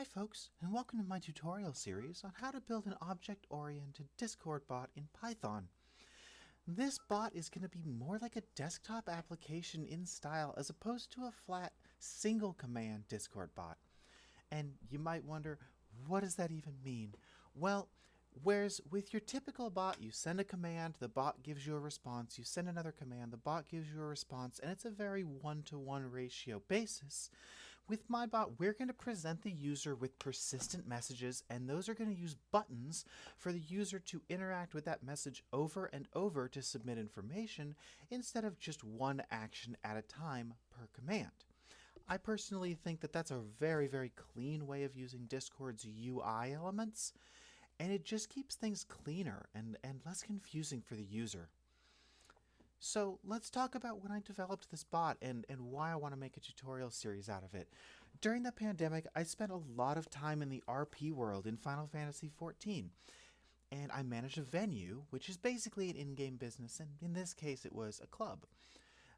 folks, and welcome to my tutorial series on how to build an object-oriented Discord bot in Python. This bot is going to be more like a desktop application in style as opposed to a flat single command Discord bot. And you might wonder, what does that even mean? Well, whereas with your typical bot, you send a command, the bot gives you a response, you send another command, the bot gives you a response, and it's a very one-to-one ratio basis. With my bot, we're going to present the user with persistent messages, and those are going to use buttons for the user to interact with that message over and over to submit information instead of just one action at a time per command. I personally think that that's a very, very clean way of using Discord's UI elements, and it just keeps things cleaner and less confusing for the user. So let's talk about when I developed this bot and why I want to make a tutorial series out of it. During the pandemic, I spent a lot of time in the RP world in Final Fantasy XIV, and I managed a venue, which is basically an in-game business, and in this case it was a club.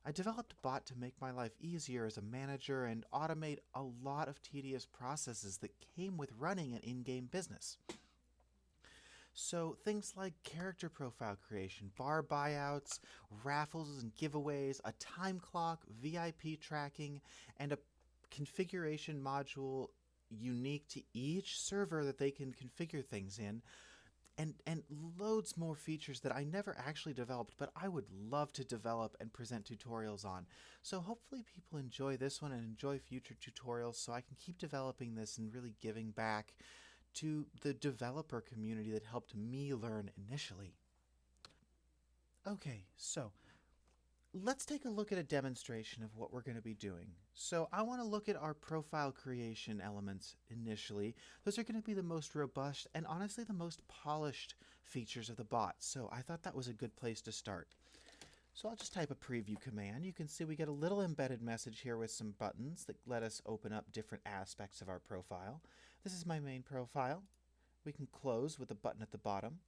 I developed a bot to make my life easier as a manager and automate a lot of tedious processes that came with running an in-game business. So things like character profile creation, bar buyouts, raffles and giveaways, a time clock, VIP tracking, and a configuration module unique to each server that they can configure things in, and loads more features that I never actually developed, but I would love to develop and present tutorials on. So hopefully people enjoy this one and enjoy future tutorials so I can keep developing this and really giving back to the developer community that helped me learn initially. Okay, so let's take a look at a demonstration of what we're going to be doing. So I want to look at our profile creation elements initially. Those are going to be the most robust and honestly the most polished features of the bot. So I thought that was a good place to start. So I'll just type a preview command. You can see we get a little embedded message here with some buttons that let us open up different aspects of our profile. This is my main profile. We can close with a button at the bottom.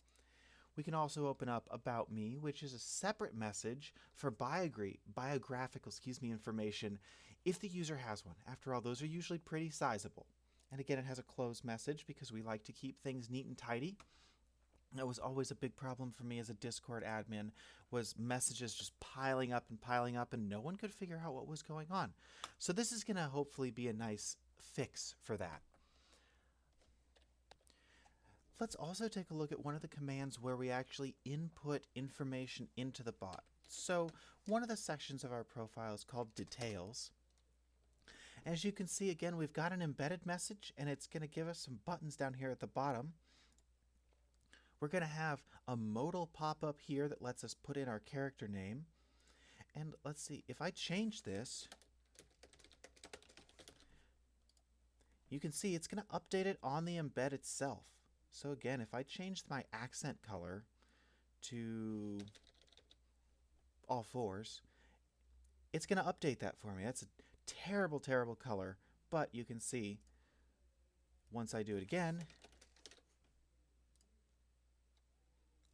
We can also open up About Me, which is a separate message for biographical information if the user has one. After all, those are usually pretty sizable. And again, it has a close message because we like to keep things neat and tidy. That was always a big problem for me as a Discord admin, was messages just piling up and no one could figure out what was going on. So this is going to hopefully be a nice fix for that. Let's also take a look at one of the commands where we actually input information into the bot. So one of the sections of our profile is called Details. As you can see, again, we've got an embedded message and it's going to give us some buttons down here at the bottom. We're going to have a modal pop up here that lets us put in our character name. And let's see, if I change this, you can see it's going to update it on the embed itself. So again, if I change my accent color to all fours, it's going to update that for me. That's a terrible, terrible color, but you can see once I do it again,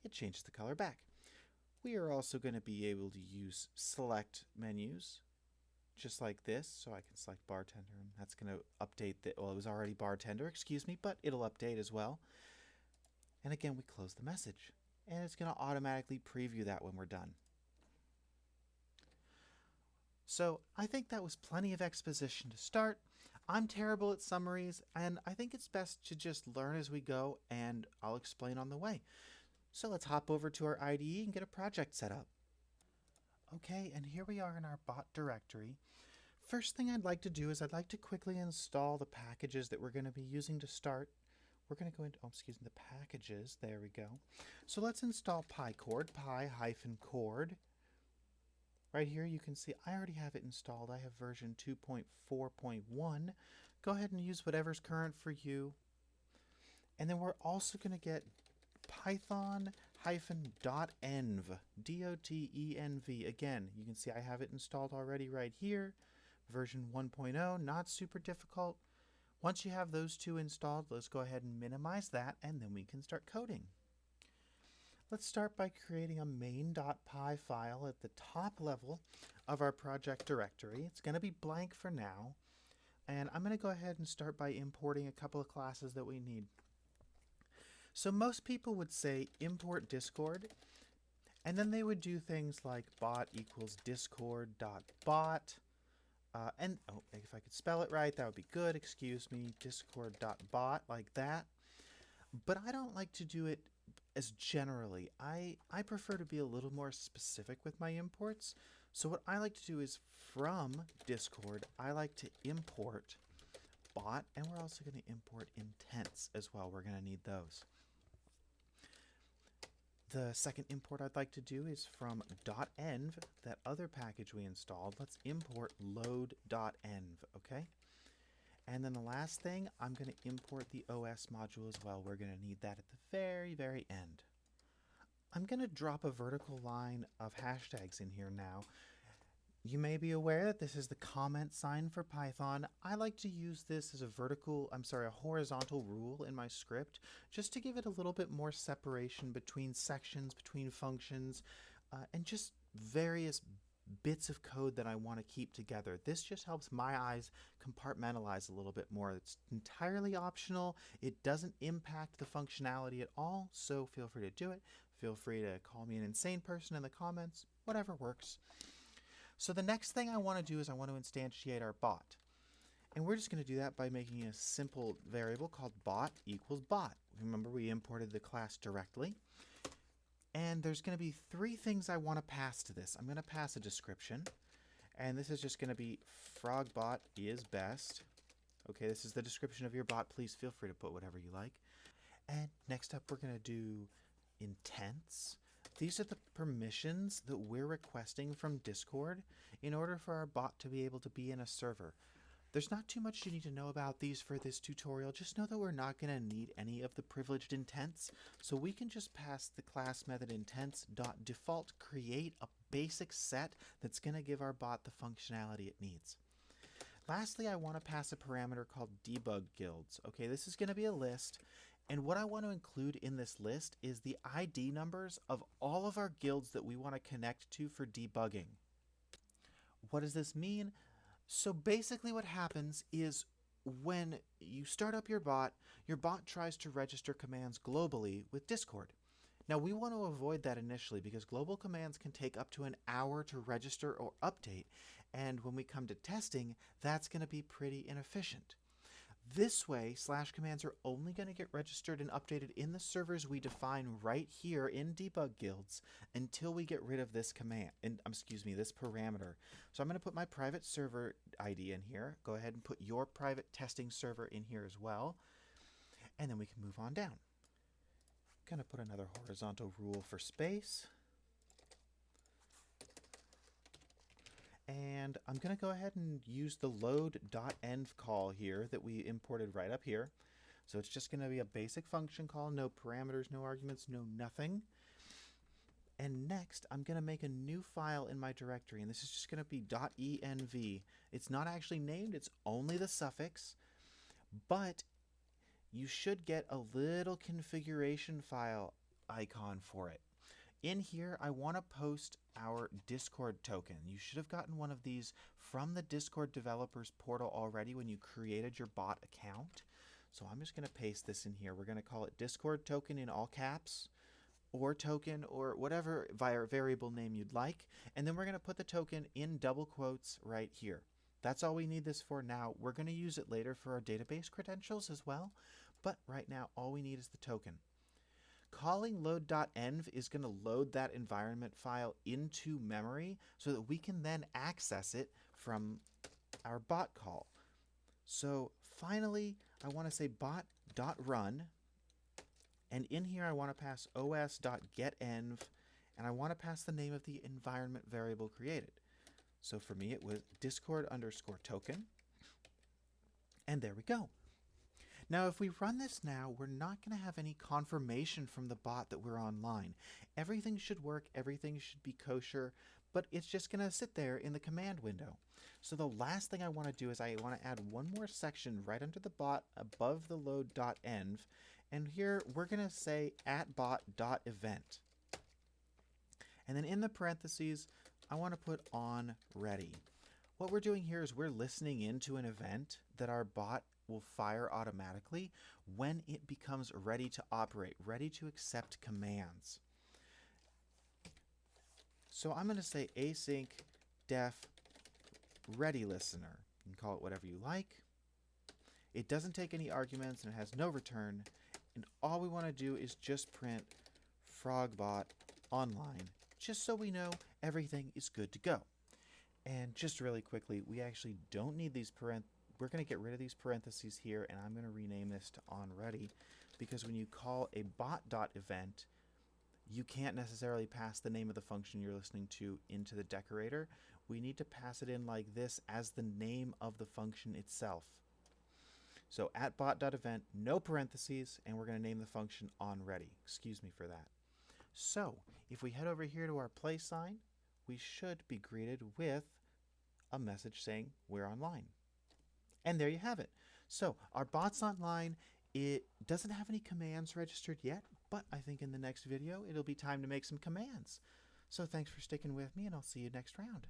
it changes the color back. We are also going to be able to use select menus just like this. So I can select bartender and that's going to update well, it was already bartender, excuse me, but it'll update as well. And again, we close the message and it's going to automatically preview that when we're done. So I think that was plenty of exposition to start. I'm terrible at summaries and I think it's best to just learn as we go and I'll explain on the way. So let's hop over to our IDE and get a project set up. Okay, and here we are in our bot directory. First thing I'd like to do is I'd like to quickly install the packages that we're going to be using to start. We're going to go into, the packages. There we go. So let's install PyChord, py-chord. Right here you can see I already have it installed. I have version 2.4.1. Go ahead and use whatever's current for you. And then we're also going to get python-.env, D-O-T-E-N-V. Again, you can see I have it installed already right here. Version 1.0, not super difficult. Once you have those two installed, let's go ahead and minimize that and then we can start coding. Let's start by creating a main.py file at the top level of our project directory. It's going to be blank for now, And I'm going to go ahead and start by importing a couple of classes that we need. So most people would say import Discord, and then they would do things like bot equals discord.bot. And if I could spell it right, that would be good. Excuse me, discord.bot, like that. But I don't like to do it as generally. I prefer to be a little more specific with my imports. So what I like to do is from Discord, I like to import bot, and we're also going to import intents as well. We're going to need those. The second import I'd like to do is from .env, that other package we installed. Let's import load.env, okay? And then the last thing, I'm going to import the OS module as well. We're going to need that at the very, very end. I'm going to drop a vertical line of hashtags in here now. You may be aware that this is the comment sign for Python. I like to use this as a horizontal rule in my script, just to give it a little bit more separation between sections, between functions, and just various bits of code that I want to keep together. This just helps my eyes compartmentalize a little bit more. It's entirely optional. It doesn't impact the functionality at all, so feel free to do it. Feel free to call me an insane person in the comments, whatever works. So the next thing I want to do is I want to instantiate our bot. And we're just going to do that by making a simple variable called bot equals bot. Remember, we imported the class directly. And there's going to be three things I want to pass to this. I'm going to pass a description. And this is just going to be frogbot is best. Okay, this is the description of your bot. Please feel free to put whatever you like. And next up, we're going to do intents. These are the permissions that we're requesting from Discord in order for our bot to be able to be in a server. There's not too much you need to know about these for this tutorial. Just know that we're not going to need any of the privileged intents, so we can just pass the class method intents.default create a basic set that's going to give our bot the functionality it needs. Lastly, I want to pass a parameter called debug guilds. Okay, this is going to be a list. And what I want to include in this list is the ID numbers of all of our guilds that we want to connect to for debugging. What does this mean? So basically what happens is when you start up your bot tries to register commands globally with Discord. Now we want to avoid that initially because global commands can take up to an hour to register or update. And when we come to testing, that's going to be pretty inefficient. This way, /commands are only going to get registered and updated in the servers we define right here in debug guilds until we get rid of this command, this parameter. So I'm going to put my private server ID in here. Go ahead and put your private testing server in here as well. And then we can move on down. I'm going to put another horizontal rule for space. And I'm going to go ahead and use the load.env call here that we imported right up here. So it's just going to be a basic function call, no parameters, no arguments, no nothing. And next, I'm going to make a new file in my directory, and this is just going to be .env. It's not actually named, it's only the suffix, but you should get a little configuration file icon for it. In here, I want to post our Discord token. You should have gotten one of these from the Discord developers portal already when you created your bot account. So I'm just going to paste this in here. We're going to call it Discord token in all caps, or token, or whatever variable name you'd like. And then we're going to put the token in double quotes right here. That's all we need this for now. We're going to use it later for our database credentials as well. But right now, all we need is the token. Calling load.env is going to load that environment file into memory so that we can then access it from our bot call. So finally, I want to say bot.run, and in here I want to pass os.getEnv, and I want to pass the name of the environment variable created. So for me it was discord_token, and there we go. Now, if we run this now, we're not going to have any confirmation from the bot that we're online. Everything should work, everything should be kosher, but it's just going to sit there in the command window. So the last thing I want to do is I want to add one more section right under the bot above the load.env, and here we're going to say @bot.event. And then in the parentheses, I want to put on ready. What we're doing here is we're listening into an event that our bot will fire automatically when it becomes ready to operate, ready to accept commands. So I'm going to say async def ready listener. You can call it whatever you like. It doesn't take any arguments and it has no return. And all we want to do is just print frogbot online, just so we know everything is good to go. And just really quickly, we actually don't need these we're going to get rid of these parentheses here, and I'm going to rename this to onReady, because when you call a bot.event, you can't necessarily pass the name of the function you're listening to into the decorator. We need to pass it in like this as the name of the function itself. So at bot.event, no parentheses, and we're going to name the function onReady. Excuse me for that. So if we head over here to our play sign, we should be greeted with a message saying we're online. And there you have it. So our bot's online. It doesn't have any commands registered yet, but I think in the next video it'll be time to make some commands. So thanks for sticking with me, and I'll see you next round.